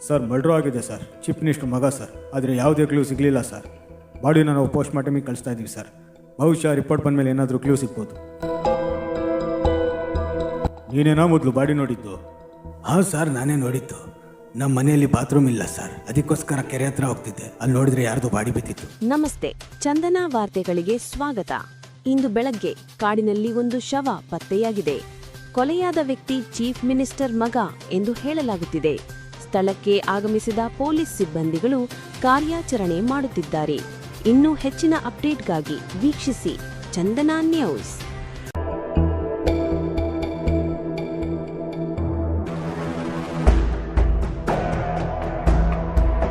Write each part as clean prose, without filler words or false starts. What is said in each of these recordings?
Sir murder ಆಗಿದೆ sir. Chief minister ಮಗ sir. ಆದರೆ ಯಾವುದೇ ಕ್ಲೂ ಸಿಗಲಿಲ್ಲ ಸರ್. ಬಾಡಿನ ನಾವು ಪೋಸ್ಟ್ ಮಾರ್ಟಮಿಗೆ ಕಳಿಸ್ತಾ ಇದ್ದೀವಿ ಸರ್. ಬಹುಶಃ ರಿಪೋರ್ಟ್ ಬಂದ ಮೇಲೆ ಏನಾದರೂ ಕ್ಲೂ ಸಿಗ್ಬೋದು. ನೀನೇನೋ ಮೊದಲು ಬಾಡಿ ನೋಡಿದ್ದು? ಹಾಂ ಸರ್, ನಾನೇ ನೋಡಿದ್ದು. ನಮ್ಮ ಮನೆಯಲ್ಲಿ ಬಾತ್ರೂಮ್ ಇಲ್ಲ ಸರ್, ಅದಕ್ಕೋಸ್ಕರ ಕೆರೆ ಹತ್ರ ಹೋಗ್ತಿದ್ದೆ. ಅಲ್ಲಿ ನೋಡಿದ್ರೆ ಯಾರ್ದು ಬಾಡಿ ಬಿದ್ದಿತ್ತು. ನಮಸ್ತೆ, ಚಂದನ ವಾರ್ತೆಗಳಿಗೆ ಸ್ವಾಗತ. ಇಂದು ಬೆಳಗ್ಗೆ ಕಾಡಿನಲ್ಲಿ ಒಂದು ಶವ ಪತ್ತೆಯಾಗಿದೆ. ಕೊಲೆಯಾದ ವ್ಯಕ್ತಿ ಚೀಫ್ ಮಿನಿಸ್ಟರ್ ಮಗ ಎಂದು ಹೇಳಲಾಗುತ್ತಿದೆ. ಸ್ಥಳಕ್ಕೆ ಆಗಮಿಸಿದ ಪೊಲೀಸ್ ಸಿಬ್ಬಂದಿಗಳು ಕಾರ್ಯಾಚರಣೆ ಮಾಡುತ್ತಿದ್ದಾರೆ. ಇನ್ನೂ ಹೆಚ್ಚಿನ ಅಪ್ಡೇಟ್ಗಾಗಿ ವೀಕ್ಷಿಸಿ ಚಂದನ ನ್ಯೂಸ್.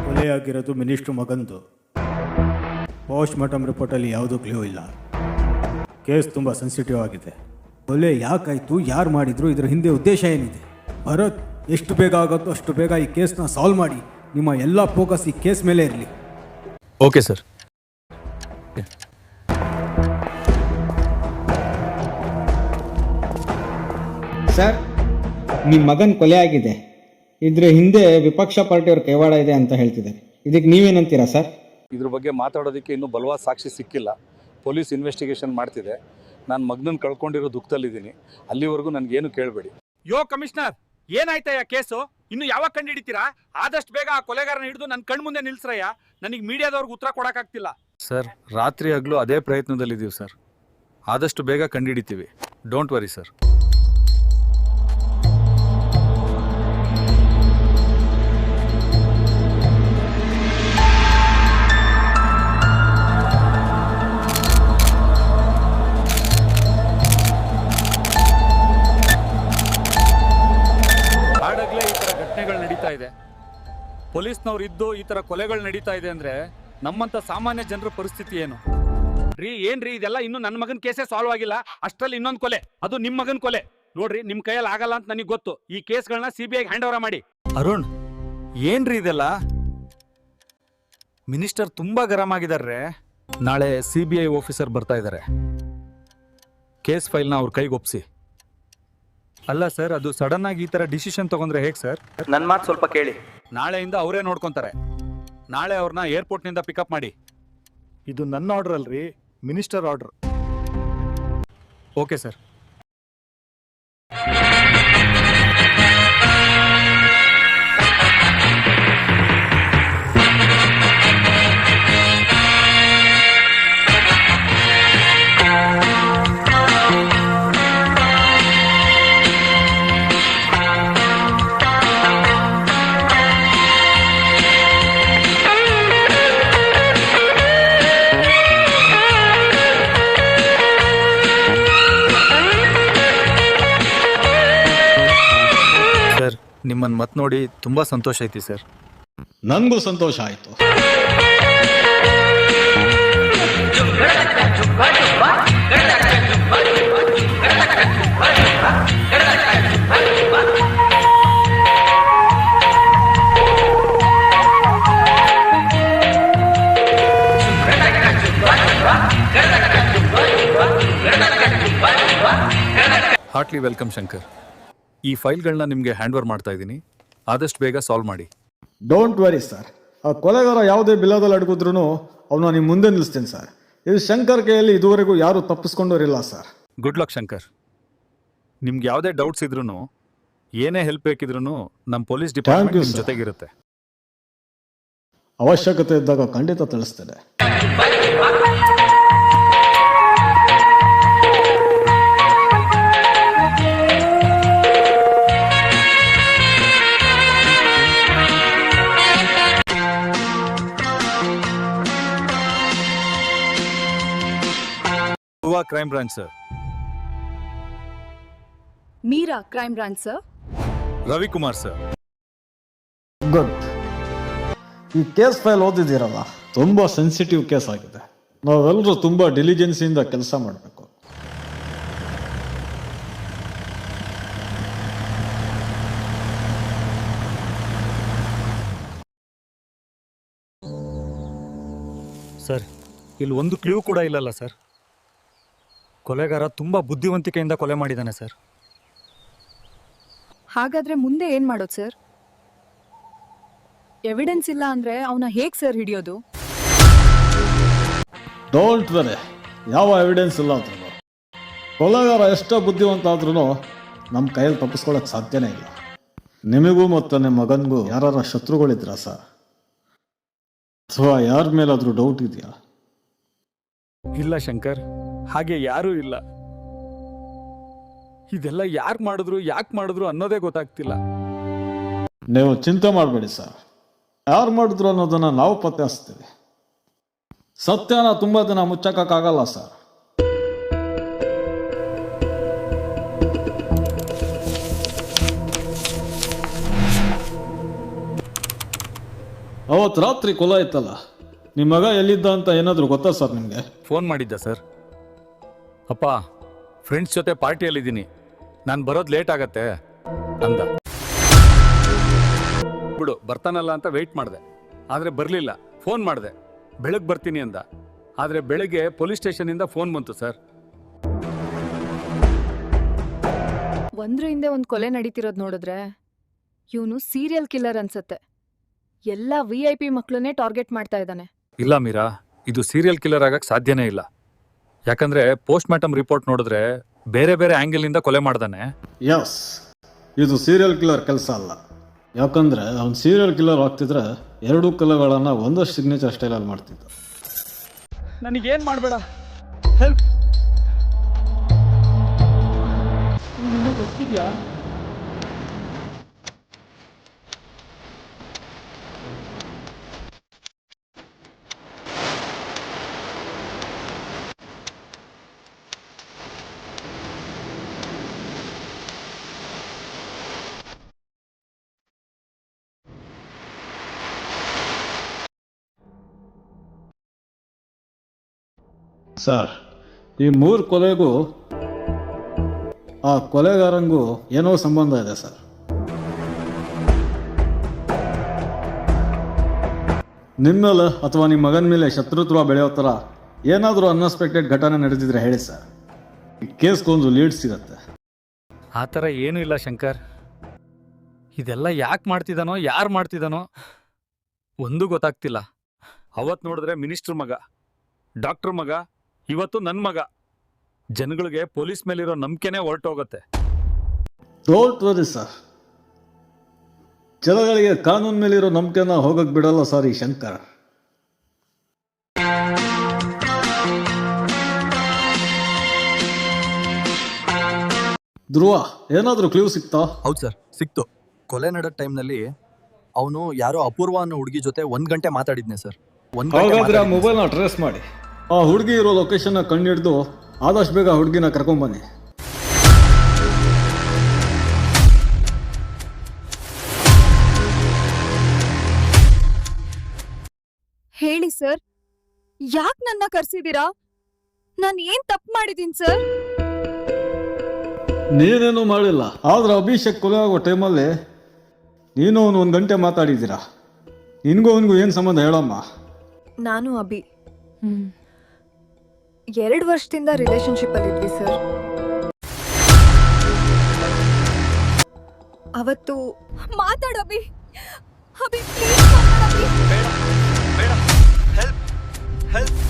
ಕೊಲೆಯಾಗಿರೋದು ಮಿನಿಸ್ಟರ್ ಮಗಂದು. ಪೋಸ್ಟ್ ಮಾರ್ಟಮ್ ರಿಪೋರ್ಟಲ್ಲಿ ಯಾವುದೂ ಕ್ಲೂ ಇಲ್ಲ. ಕೇಸ್ ತುಂಬ ಸೆನ್ಸಿಟಿವ್ ಆಗಿದೆ. ಕೊಲೆ ಯಾಕಾಯಿತು, ಯಾರು ಮಾಡಿದ್ರು, ಇದರ ಹಿಂದೆ ಉದ್ದೇಶ ಏನಿದೆ? ಭರತ್, ಎಷ್ಟು ಬೇಗ ಆಗುತ್ತೋ ಅಷ್ಟು ಬೇಗ ಈ ಕೇಸ್ನ ಸಾಲ್ವ್ ಮಾಡಿ. ನಿಮ್ಮ ಎಲ್ಲ ಫೋಕಸ್ ಈ ಕೇಸ್ ಮೇಲೆ ಇರಲಿ. Okay sir. ಸರ್, ನಿಮ್ಮ ಮಗನ ಕೊಲೆ ಆಗಿದೆ. ಇದ್ರ ಹಿಂದೆ ವಿಪಕ್ಷ ಪಾರ್ಟಿಯವ್ರ ಕೈವಾಡ ಇದೆ ಅಂತ ಹೇಳ್ತಿದ್ದಾರೆ. ಇದಕ್ಕೆ ನೀವೇನಂತೀರಾ ಸರ್? ಇದ್ರ ಬಗ್ಗೆ ಮಾತಾಡೋದಕ್ಕೆ ಇನ್ನೂ ಬಲವಾದ ಸಾಕ್ಷಿ ಸಿಕ್ಕಿಲ್ಲ. ಪೊಲೀಸ್ ಇನ್ವೆಸ್ಟಿಗೇಷನ್ ಮಾಡ್ತಿದೆ. ನಾನು ಮಗನನ್ನು ಕಳ್ಕೊಂಡಿರೋ ದುಃಖದಲ್ಲಿದ್ದೀನಿ. ಅಲ್ಲಿವರೆಗೂ ನನಗೇನು ಕೇಳಬೇಡಿ. ಯೋ ಕಮಿಷನರ್, ಏನಾಯ್ತಯ್ಯ ಕೇಸು? ಇನ್ನು ಯಾವಾಗ ಕಂಡು ಹಿಡಿತೀರಾ? ಆದಷ್ಟು ಬೇಗ ಆ ಕೊಲೆಗಾರನ ಹಿಡಿದು ನನ್ನ ಕಣ್ ಮುಂದೆ ನಿಲ್ಸ್ರಯ್ಯ. ನನಗೆ ಮೀಡಿಯಾದವ್ರಿಗೆ ಉತ್ತರ ಕೊಡೋಕ್ಕಾಗ್ತಿಲ್ಲ. ಸರ್, ರಾತ್ರಿ ಹಗಲು ಅದೇ ಪ್ರಯತ್ನದಲ್ಲಿದ್ದೀವಿ ಸರ್. ಆದಷ್ಟು ಬೇಗ ಕಂಡುಹಿಡಿತೀವಿ. Don't worry sir. ನಡೀತಾ ಇದೆ. ಪೊಲೀಸ್ನವ್ರು ಇದ್ದು ಈ ತರ ಕೊಲೆಗಳು ನಡೀತಾ ಇದೆ ಅಂದ್ರೆ ನಮ್ಮಂತ ಸಾಮಾನ್ಯ ಜನರ ಪರಿಸ್ಥಿತಿ ಏನು ರೀ? ಏನ್ರಿ ಇದೆಲ್ಲ? ಇನ್ನು ನನ್ನ ಮಗನ ಕೇಸೇ ಸಾಲ್ವ್ ಆಗಿಲ್ಲ, ಅಷ್ಟರಲ್ಲಿ ಇನ್ನೊಂದು ಕೊಲೆ, ಅದು ನಿಮ್ಮ ಮಗನ ಕೊಲೆ. ನೋಡ್ರಿ, ನಿಮ್ ಕೈಯಲ್ಲಿ ಆಗಲ್ಲ ಅಂತ ನನಗೆ ಗೊತ್ತು. ಈ ಕೇಸ್ಗಳನ್ನ CBI ಹ್ಯಾಂಡ್ ಓವರ್ ಮಾಡಿ. ಅರುಣ್, ಏನ್ರಿ ಇದೆಲ್ಲ? ಮಿನಿಸ್ಟರ್ ತುಂಬಾ ಗರಂ ಆಗಿದಾರ್ರೆ. ನಾಳೆ CBI ಆಫೀಸರ್ ಬರ್ತಾ ಇದ್ದಾರೆ. ಕೇಸ್ ಫೈಲ್ನ ಅವ್ರ ಕೈಗೆ ಒಪ್ಸಿ. ಅಲ್ಲ ಸರ್, ಅದು ಸಡನ್ ಆಗಿ ಈ ತರ ಡಿಸಿಷನ್ ತಗೊಂಡ್ರೆ ಹೇಗೆ ಸರ್? ನನ್ನ ಮಾತು ಸ್ವಲ್ಪ ಕೇಳಿ. ನಾಳೆಯಿಂದ ಅವರೇ ನೋಡ್ಕೊಂತಾರೆ. ನಾಳೆ ಅವ್ರನ್ನ ಏರ್ಪೋರ್ಟ್ನಿಂದ ಪಿಕಪ್ ಮಾಡಿ. ಇದು ನನ್ನ ಆರ್ಡರ್ ಅಲ್ರಿ, ಮಿನಿಸ್ಟರ್ ಆರ್ಡರ್. Okay sir. ನಿಮ್ಮನ್ನು ಮತ್ತೆ ನೋಡಿ ತುಂಬಾ ಸಂತೋಷ ಐತಿ ಸರ್. ನನಗೂ ಸಂತೋಷ ಆಯಿತು. Heartily welcome Shankar. ಈ ಫೈಲ್ಗಳನ್ನ ನಿಮಗೆ ಹ್ಯಾಂಡ್ ಓವರ್ ಮಾಡ್ತಾ ಇದ್ದೀನಿ. ಆದಷ್ಟು ಬೇಗ ಸಾಲ್ವ್ ಮಾಡಿ. Don't worry sir. ಆ ಕೊಲೆಗಾರ ಯಾವುದೇ ಬಿಲದಲ್ಲಿ ಅಡಗಿದ್ರು ಅವನ್ನ ನಿಮ್ಮ ಮುಂದೆ ನಿಲ್ಲಿಸ್ತೀನಿ ಸರ್. ಇದು ಶಂಕರ್ ಕೈಯಲ್ಲಿ ಇದುವರೆಗೂ ಯಾರು ತಪ್ಪಿಸ್ಕೊಂಡೋರಿಲ್ಲ ಸರ್. Good luck Shankar. ನಿಮ್ಗೆ ಯಾವುದೇ ಡೌಟ್ಸ್ ಇದ್ರೂ, ಏನೇ ಹೆಲ್ಪ್ ಬೇಕಿದ್ರು ನಮ್ಮ ಪೊಲೀಸ್ ಡಿಪಾರ್ಟ್ಮೆಂಟ್ ನಿಮ್ಮ ಜೊತೆಗಿರುತ್ತೆ. ಅವಶ್ಯಕತೆ ಇದ್ದಾಗ ಖಂಡಿತ ತಿಳಿಸ್ತೇನೆ. Crime branch sir. Meera crime branch sir. Ravikumar sir. Good. ಈ ಕೇಸ್ ಫೈಲ್ ಓದಿದ್ದೀರಲ್ಲ, ತುಂಬ ಸೆನ್ಸಿಟಿವ್ ಕೇಸ್ ಆಗಿದೆ. ನಾವೆಲ್ಲರೂ ತುಂಬ ಡಿಲಿಜೆನ್ಸಿಯಿಂದ ಕೆಲಸ ಮಾಡಬೇಕು. ಸರ್, ಇಲ್ಲಿ ಒಂದು ಕ್ಲೂ ಕೂಡ ಇಲ್ಲಲ್ಲ ಸರ್. ಕೊಲೆಗಾರ ತುಂಬಾ ಬುದ್ಧಿವಂತಿಕೆಯಿಂದ ಕೊಲೆ ಮಾಡಿದ್ದಾನೆ ಸರ್. ಹಾಗಾದ್ರೆ ಮುಂದೆ ಏನ್ ಮಾಡೋದು ಸರ್? ಎವಿಡೆನ್ಸ್ ಇಲ್ಲ ಅಂದ್ರೆ ಅವನ ಹೇಗ್ ಸರ್ ಹಿಡಿಯೋದು? ಡೋಂಟ್ ವರಿ, ಯಾವ ಎವಿಡೆನ್ಸ್ ಇಲ್ಲ ಅಂದ್ರೂ ಕೊಲೆಗಾರ ಎಷ್ಟೋ ಬುದ್ಧಿವಂತ ಆದ್ರೂ ನಮ್ಮ ಕೈಯಲ್ಲಿ ತಪ್ಪಿಸ್ಕೊಳ್ಳೋಕೆ ಸಾಧ್ಯನೇ ಇಲ್ಲ. ನಿಮಗೂ ಮತ್ತು ನಿಮ್ಮ ಮಗನಿಗೂ ಯಾರ ಶತ್ರುಗಳಿದ್ರ ಸರ್, ಅಥವಾ ಯಾರ ಮೇಲಾದ್ರೂ ಡೌಟ್ ಇದೆಯಾ? ಇಲ್ಲ ಶಂಕರ್, ಹಾಗೆ ಯಾರೂ ಇಲ್ಲ. ಇದೆಲ್ಲ ಯಾರು ಮಾಡಿದ್ರು ಯಾಕೆ ಮಾಡಿದ್ರು ಅನ್ನೋದೇ ಗೊತ್ತಾಗ್ತಿಲ್ಲ. ನೀವು ಚಿಂತೆ ಮಾಡಬೇಡಿ ಸರ್, ಯಾರು ಮಾಡಿದ್ರು ಅನ್ನೋದನ್ನ ನಾವು ಪತ್ತೆ ಹಚ್ತೀವಿ. ಸತ್ಯನ ತುಂಬ ದಿನ ಮುಚ್ಚಕ್ಕಾಗಲ್ಲ ಸರ್. ಅವತ್ತು ರಾತ್ರಿ ಕೊಲೆ ಇತ್ತಲ್ಲ, ನಿಮ್ಮ ಮಗ ಎಲ್ಲಿದ್ದ ಅಂತ ಏನಾದರೂ ಗೊತ್ತಾ ಸರ್ ನಿಮಗೆ? ಫೋನ್ ಮಾಡಿದ್ದ ಸರ್. ಅಪ್ಪ, ಫ್ರೆಂಡ್ಸ್ ಜೊತೆ ಪಾರ್ಟಿಯಲ್ಲಿದ್ದೀನಿ, ನಾನು ಬರೋದು ಲೇಟ್ ಆಗತ್ತೆ ಅಂದ. ಬಿಡು, ಬರ್ತಾನಲ್ಲ ಅಂತ ವೆಯ್ಟ್ ಮಾಡಿದೆ, ಆದರೆ ಬರಲಿಲ್ಲ. ಫೋನ್ ಮಾಡಿದೆ, ಬೆಳಗ್ಗೆ ಬರ್ತೀನಿ ಅಂದ. ಆದರೆ ಬೆಳಗ್ಗೆ ಪೊಲೀಸ್ ಸ್ಟೇಷನಿಂದ ಫೋನ್ ಬಂತು ಸರ್. ಒಂದ್ರ ಹಿಂದೆ ಒಂದು ಕೊಲೆ ನಡೀತಿರೋದು ನೋಡಿದ್ರೆ ಇವನು ಸೀರಿಯಲ್ ಕಿಲ್ಲರ್ ಅನ್ಸತ್ತೆ. ಎಲ್ಲ VIP ಮಕ್ಕಳನ್ನೇ ಟಾರ್ಗೆಟ್ ಮಾಡ್ತಾ ಇದ್ದಾನೆ. ಇಲ್ಲ ಮೀರಾ, ಇದು ಸೀರಿಯಲ್ ಕಿಲ್ಲರ್ ಆಗಕ್ಕೆ ಸಾಧ್ಯನೇ ಇಲ್ಲ. ಯಾಕಂದ್ರೆ ಪೋಸ್ಟ್ ಮಾರ್ಟಮ್ ರಿಪೋರ್ಟ್ ನೋಡಿದ್ರೆ ಬೇರೆ ಬೇರೆ ಆ್ಯಂಗಲಿಂದ ಕೊಲೆ ಮಾಡ್ದಾನೆ. ಯಸ್, ಇದು ಸೀರಿಯಲ್ ಕಿಲ್ಲರ್ ಕೆಲಸ ಅಲ್ಲ. ಯಾಕಂದ್ರೆ ಅವ್ನು ಸೀರಿಯಲ್ ಕಿಲ್ಲರ್ ಆಗ್ತಿದ್ರೆ ಎರಡೂ ಕೊಲೆಗಳನ್ನು ಒಂದಷ್ಟು ಸಿಗ್ನೇಚರ್ ಸ್ಟೈಲಲ್ಲಿ ಮಾಡ್ತಿದ್ದ. ನನಗೇನ್ ಮಾಡಬೇಡ, ಹೆಲ್ಪ್. ಗೊತ್ತಿದ್ಯಾ? ಸರ್, ಈ 3 ಕೊಲೆಗೂ ಆ ಕೊಲೆಗಾರಂಗೂ ಏನೋ ಸಂಬಂಧ ಇದೆ ಸರ್. ನಿಮ್ಮ ಮೇಲೆ ಅಥವಾ ನಿಮ್ಮ ಮಗನ ಮೇಲೆ ಶತ್ರುತ್ವ ಬೆಳೆಯೋ ಥರ ಏನಾದರೂ ಅನ್ಎಕ್ಸ್ಪೆಕ್ಟೆಡ್ ಘಟನೆ ನಡೆದಿದ್ರೆ ಹೇಳಿ ಸರ್, ಈ ಕೇಸ್ಗೊಂದು ಲೀಡ್ ಸಿಗತ್ತೆ. ಆ ಥರ ಏನೂ ಇಲ್ಲ ಶಂಕರ್. ಇದೆಲ್ಲ ಯಾಕೆ ಮಾಡ್ತಿದ್ದಾನೋ, ಯಾರು ಮಾಡ್ತಿದ್ದಾನೋ ಒಂದೂ ಗೊತ್ತಾಗ್ತಿಲ್ಲ. ಅವತ್ತು ನೋಡಿದ್ರೆ ಮಿನಿಸ್ಟ್ರ್ ಮಗ, ಡಾಕ್ಟ್ರ್ ಮಗ, ಇವತ್ತು ನನ್ನ ಮಗ. ಜನಗಳಿಗೆ ಪೊಲೀಸ್ ಮೇಲಿರೋ ನಂಬಿಕೆನೇ ಹೊರಟೋಗತ್ತೆ. ಡೋಂಟ್ ವರಿ ಸರ್, ಜನಗಳಿಗೆ ಕಾನೂನು ಮೇಲಿರೋ ನಂಬಿಕೆನ ಹೋಗಕ್ಕೆ ಬಿಡಲ್ಲ ಸರ್ ಈ ಶಂಕರ್. ಧ್ರುವ, ಏನಾದರೂ ಕ್ಲೂ ಸಿಕ್ತಾ? ಹೌದು ಸರ್, ಸಿಕ್ತು. ಕೊಲೆ ನಡೆದ ಟೈಮ್ನಲ್ಲಿ ಅವನು ಯಾರೋ ಅಪೂರ್ವ ಅನ್ನೋ ಹುಡುಗಿ ಜೊತೆ 1 ಗಂಟೆ ಮಾತಾಡಿದ್ನೆ ಸರ್. ಹಾಗಾದ್ರೆ ಆ ಮೊಬೈಲ್ನ ಟ್ರೇಸ್ ಮಾಡಿ ಆ ಹುಡುಗಿ ಇರೋ ಲೊಕೇಶನ್ನ ಕಂಡುಹಿಡಿದು ಆದಷ್ಟು ಬೇಗ ಹುಡುಗಿನ ಕರ್ಕೊಂಬನ್ನಿ. ಹೇಳಿ ಸರ್, ಯಾಕೆ ನನ್ನ ಕರ್ಸಿದೀರಾ? ನಾನು ಏನ್ ತಪ್ಪು ಮಾಡಿದೀನಿ ಸರ್? ನೀನೇನು ಮಾಡಿಲ್ಲ, ಆದ್ರೆ ಅಭಿಷೇಕ್ ಕೊಲೆ ಆಗೋ ಟೈಮಲ್ಲಿ ನೀನು ಅವನು 1 ಗಂಟೆ ಮಾತಾಡಿದ್ದೀರಾ. ನಿನಗೂ ಅವನಿಗೂ ಏನು ಸಂಬಂಧ ಹೇಳಮ್ಮ? ನಾನು ಅಭಿ 2 ವರ್ಷದಿಂದ ರಿಲೇಶನ್ಶಿಪ್ ಅಲ್ಲಿ ಇದ್ವಿ ಸರ್. ಅವತ್ತು ಮಾತಾಡ ಅಭಿ, ಅಭಿ ಪ್ಲೀಸ್ ಮಾತಾಡ ಅಭಿ. ಬೇಡ, ಹೆಲ್ಪ್ ಹೆಲ್ಪ್.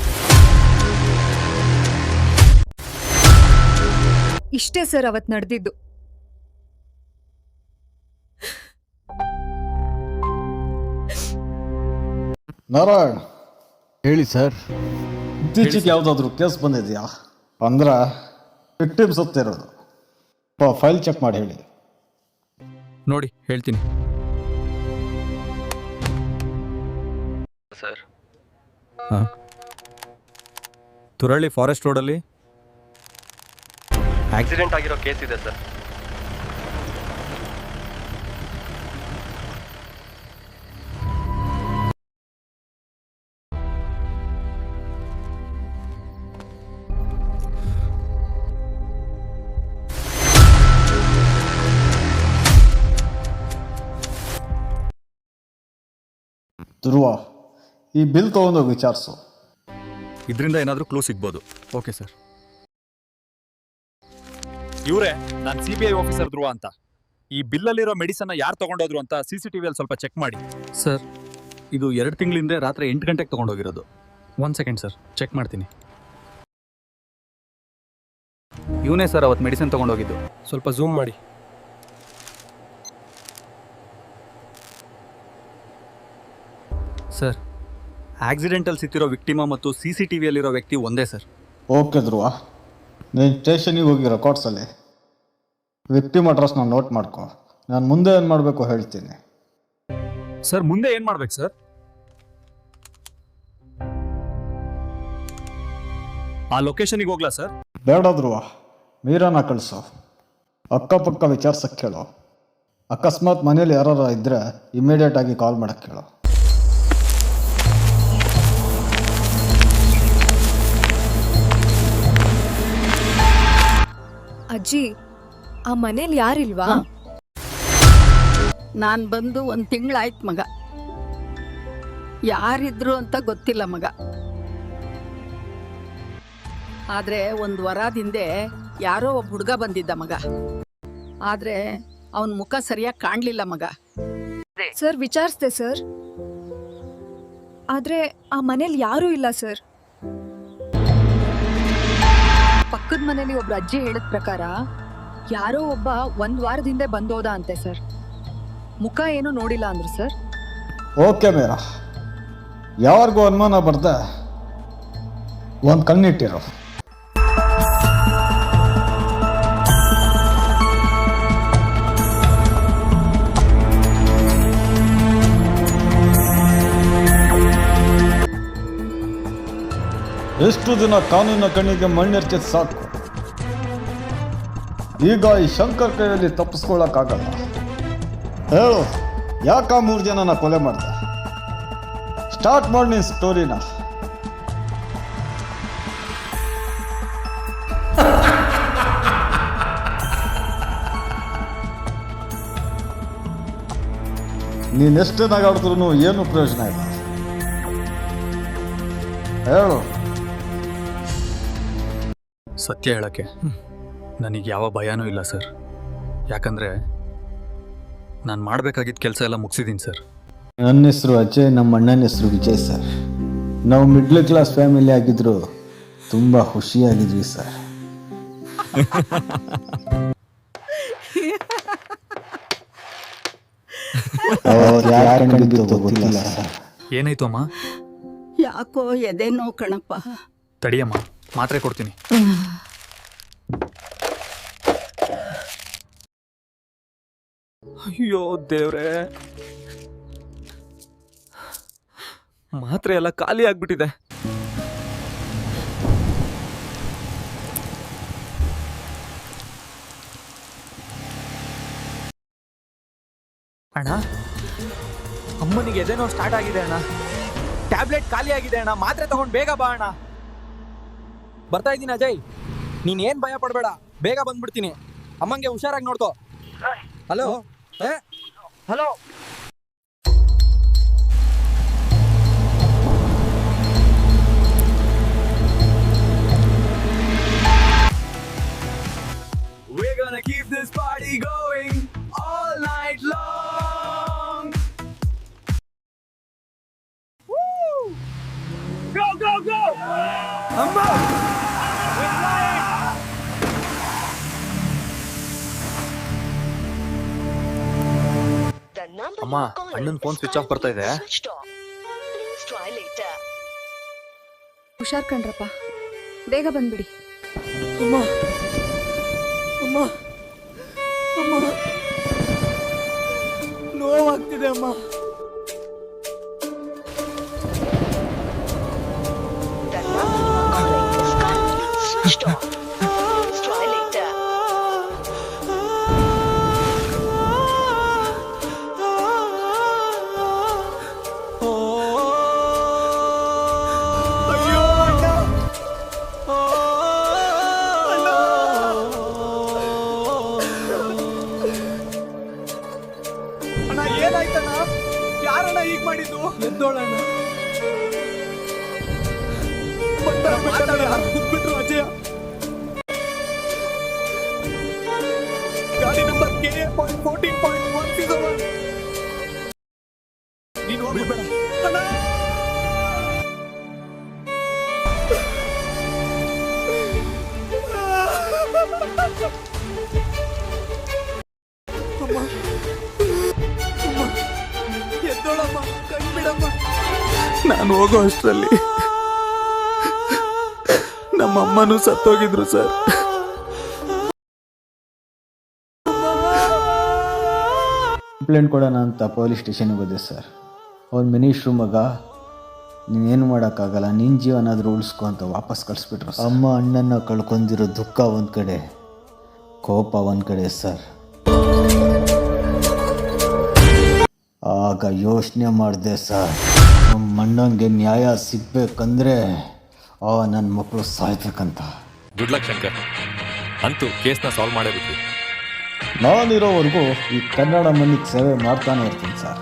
ಇಷ್ಟೇ ಸರ್ ಅವತ್ತು ನಡೆದಿದ್ದು. ನಾರಾಯಣ್, ಹೇಳಿ ಸರ್. ಇತ್ತೀಚೆಗೆ ಯಾವುದಾದ್ರೂ ಕೇಸ್ ಬಂದಿದೆಯಾ? ಅಂದ್ರೆ ವಿಕ್ಟಿಮ್ಸ್ ಹೊತ್ತಿರೋದು. ಫೈಲ್ ಚೆಕ್ ಮಾಡಿ ಹೇಳಿ. ನೋಡಿ ಹೇಳ್ತೀನಿ ಸರ್. ಹಾಂ, ತುರಳ್ಳಿ ಫಾರೆಸ್ಟ್ ರೋಡಲ್ಲಿ ಆಕ್ಸಿಡೆಂಟ್ ಆಗಿರೋ ಕೇಸ್ ಇದೆ ಸರ್. ಧ್ರುವ, ಈ ಬಿಲ್ ತೊಗೊಂಡೋಗಿ ವಿಚಾರಿಸು. ಇದರಿಂದ ಏನಾದರೂ ಕ್ಲೂ ಸಿಗ್ಬೋದು. Okay sir. ಇವರೇ, ನಾನು CBI ಆಫೀಸರ್ ಧ್ರುವ ಅಂತ. ಈ ಬಿಲ್ಲಲ್ಲಿರೋ ಮೆಡಿಸನ್ನ ಯಾರು ತಗೊಂಡೋದ್ರು ಅಂತ CCTVಯಲ್ಲಿ ಸ್ವಲ್ಪ ಚೆಕ್ ಮಾಡಿ. ಸರ್, ಇದು 2 ತಿಂಗಳಿಂದ ರಾತ್ರಿ 8 ಗಂಟೆಗೆ ತೊಗೊಂಡೋಗಿರೋದು. 1 ಸೆಕೆಂಡ್ ಸರ್, ಚೆಕ್ ಮಾಡ್ತೀನಿ. ಇವನೇ ಸರ್ ಅವತ್ತು ಮೆಡಿಸಿನ್ ತೊಗೊಂಡೋಗಿದ್ದು. ಸ್ವಲ್ಪ ಝೂಮ್ ಮಾಡಿ. ಸರ್, ಆಕ್ಸಿಡೆಂಟಲ್ಲಿ ಸಿಕ್ಕಿರೋ ವಿಕ್ಟಿಮ ಮತ್ತು CCTVಯಲ್ಲಿರೋ ವ್ಯಕ್ತಿ ಒಂದೇ ಸರ್. ಓಕೆ ಧ್ರುವ, ನೀನು ಸ್ಟೇಷನಿಗೆ ಹೋಗಿ ರೆಕಾರ್ಡ್ಸಲ್ಲಿ ವಿಕ್ಟಿಮ್ ಅಡ್ರೆಸ್ನ ನೋಟ್ ಮಾಡ್ಕೊ. ನಾನು ಮುಂದೆ ಏನು ಮಾಡಬೇಕು ಹೇಳ್ತೀನಿ. ಸರ್ ಮುಂದೆ ಏನ್ ಮಾಡ್ಬೇಕು ಸರ್? ಆ ಲೊಕೇಶನ್ಗೆ ಹೋಗ್ಲಾ ಸರ್? ಬೇಡ ಧ್ರುವ, ಮೀರಾನ ಕಳಿಸು. ಅಕ್ಕಪಕ್ಕ ವಿಚಾರಿಸಕ್ಕೆ ಕೇಳು. ಅಕಸ್ಮಾತ್ ಮನೇಲಿ ಯಾರು ಇದ್ದರೆ ಇಮಿಡಿಯೇಟ್ ಆಗಿ ಕಾಲ್ ಮಾಡಕ್ಕೆ ಕೇಳು. ಅಜ್ಜಿ, ಆ ಮನೇಲಿ ಯಾರಿಲ್ವಾ? ನಾನು ಬಂದು 1 ತಿಂಗಳಾಯ್ತು ಮಗ. ಯಾರಿದ್ರು ಅಂತ ಗೊತ್ತಿಲ್ಲ ಮಗ. ಆದರೆ 1 ವಾರದ ಹಿಂದೆ ಯಾರೋ ಒಬ್ಬ ಹುಡುಗ ಬಂದಿದ್ದ ಮಗ. ಆದರೆ ಅವನ ಮುಖ ಸರಿಯಾಗಿ ಕಾಣಲಿಲ್ಲ ಮಗ. ಸರ್, ವಿಚಾರಿಸ್ದೆ ಸರ್, ಆದ್ರೆ ಆ ಮನೇಲಿ ಯಾರೂ ಇಲ್ಲ ಸರ್. ಪಕ್ಕದ ಮನೇಲಿ ಒಬ್ರು ಅಜ್ಜಿ ಹೇಳಿದ ಪ್ರಕಾರ ಯಾರೋ ಒಬ್ಬ 1 ವಾರದ ಹಿಂದೆ ಬಂದೋದ ಅಂತೆ ಸರ್. ಮುಖ ಏನೂ ನೋಡಿಲ್ಲ ಅಂದ್ರು ಸರ್. ಓಕೆ ಮೀರಾ, ಯಾರಿಗೂ ಅನುಮಾನ ಬರ್ದೆ ಒಂದು ಕಣ್ಣಿಟ್ಟಿರು. ಎಷ್ಟು ದಿನ ಕಾನೂನಿನ ಕಣ್ಣಿಗೆ ಮಣ್ಣೆರ್ಚಿದ್ ಸಾಕು. ಈಗ ಈ ಶಂಕರ್ ಕೈಯಲ್ಲಿ ತಪ್ಪಿಸ್ಕೊಳ್ಳೋಕ್ಕಾಗಲ್ಲ. ಹೇಳು, ಯಾಕ 3 ಜನನ ಕೊಲೆ ಮಾಡ್ದೆ? ಸ್ಟಾರ್ಟ್ ಮಾಡಿ ನಿನ್ ಸ್ಟೋರಿನ. ನೀನೆಷ್ಟೇ ನಗಾಡಿದ್ರು ಏನು ಪ್ರಯೋಜನ ಇಲ್ಲ. ಹೇಳು. ಸತ್ಯ ಹೇಳಕ್ಕೆ ನನಗೆ ಯಾವ ಭಯನೂ ಇಲ್ಲ ಸರ್. ಯಾಕಂದರೆ ನಾನು ಮಾಡಬೇಕಾಗಿದ್ದ ಕೆಲಸ ಎಲ್ಲ ಮುಗಿಸಿದ್ದೀನಿ ಸರ್. ನನ್ನ ಹೆಸರು ಅಜಯ್, ನಮ್ಮ ಅಣ್ಣನ ಹೆಸರು ವಿಜಯ್ ಸರ್. ನಾವು ಮಿಡ್ಲ್ ಕ್ಲಾಸ್ ಫ್ಯಾಮಿಲಿ ಆಗಿದ್ರು ತುಂಬ ಖುಷಿಯಾಗಿದ್ವಿ ಸರ್. ಯಾರು ಗೊತ್ತಿಲ್ಲ ಸರ್. ಏನಾಯ್ತು ಅಮ್ಮ? ಯಾಕೋ ಎದೆ ನೋವು ಕಣಪ್ಪ. ತಡಿಯಮ್ಮ, ಮಾತ್ರೆ ಕೊಡ್ತೀನಿ. ಅಯ್ಯೋ ದೇವ್ರೆ, ಮಾತ್ರೆ ಎಲ್ಲ ಖಾಲಿ ಆಗ್ಬಿಟ್ಟಿದೆ. ಅಣ್ಣ, ಅಮ್ಮನಿಗೆ ಎದೆನೋ ಸ್ಟಾರ್ಟ್ ಆಗಿದೆ ಅಣ್ಣ. ಟ್ಯಾಬ್ಲೆಟ್ ಖಾಲಿ ಆಗಿದೆ ಅಣ್ಣ. ಮಾತ್ರೆ ತಗೊಂಡು ಬೇಗ ಬಾ ಅಣ್ಣ. ಬರ್ತಾ ಇದ್ದೀನಿ ಅಜಯ್, ನೀನ್ ಏನ್ ಭಯ ಪಡಬೇಡ, ಬೇಗ ಬಂದ್ಬಿಡ್ತೀನಿ. ಅಮ್ಮಂಗೆ ಹುಷಾರಾಗಿ ನೋಡ್ಕೋ. Hello hello. We're gonna keep this party going all night long. Woo! Go, go, go! Amma! We're flying! ಅಮ್ಮ, ಅಣ್ಣನ ಫೋನ್ ಸ್ವಿಚ್ ಆಫ್ ಬರ್ತಾ ಇದೆ. ಹುಷಾರ್ ಕಣ್ರಪ್ಪ, ಬೇಗ ಬಂದ್ಬಿಡಿ. ಅಮ್ಮ ಅಮ್ಮ ಅಮ್ಮ, ನೋವಾಗ್ತಿದೆ ಅಮ್ಮ. ಏನಾಯ್ತಣ್ಣ? ಯಾರಣ್ಣ ಹೀಗ್ ಮಾಡಿದ್ದು? ಎದ್ದೋಳಣ್ಣ. ಬಿಟ್ರು ಅಜಯ. ಗಾಡಿ ನಂಬರ್ KA.14.161. ನೀನು ಹೋಗ್ಬೇಡ, ನಾನು ಹೋಗೋ ಅಷ್ಟರಲ್ಲಿ ನಮ್ಮಮ್ಮನೂ ಸತ್ತೋಗಿದ್ರು ಸರ್. ಕಂಪ್ಲೇಂಟ್ ಕೊಡೋಣ ಅಂತ ಪೊಲೀಸ್ ಸ್ಟೇಷನ್ಗೆ ಹೋದೆ ಸರ್. ಅವ್ನು ಮಿನಿಸ್ಟ್ರು ಮಗ, ನೀನೇನು ಮಾಡೋಕ್ಕಾಗಲ್ಲ, ನಿನ್ನ ಜೀವನಾದರೂ ಉಳಿಸ್ಕೊ ಅಂತ ವಾಪಸ್ ಕಳಿಸ್ಬಿಟ್ರು. ಅಮ್ಮ ಅಣ್ಣನ ಕಳ್ಕೊಂಡಿರೋ ದುಃಖ ಒಂದು ಕಡೆ, ಕೋಪ ಒಂದು ಕಡೆ ಸರ್. ಆಗ ಯೋಚನೆ ಮಾಡಿದೆ ಸರ್, ನಮ್ಮ ಅಣ್ಣಂಗೆ ನ್ಯಾಯ ಸಿಗ್ಬೇಕಂದ್ರೆ ನನ್ನ ಮಕ್ಕಳು ಸಾಯ್ಬೇಕಂತ. ಗುಡ್ ಲಕ್ ಶಂಕರ್, ಅಂತೂ ಕೇಸ್ನ ಸಾಲ್ವ್ ಮಾಡೇ ಬಿಟ್ವಿ. ನಾನಿರೋವರೆಗೂ ಈ ಕನ್ನಡ ಮಣ್ಣಿಗೆ ಸೇವೆ ಮಾಡ್ತಾನೆ ಇರ್ತೀನಿ ಸರ್.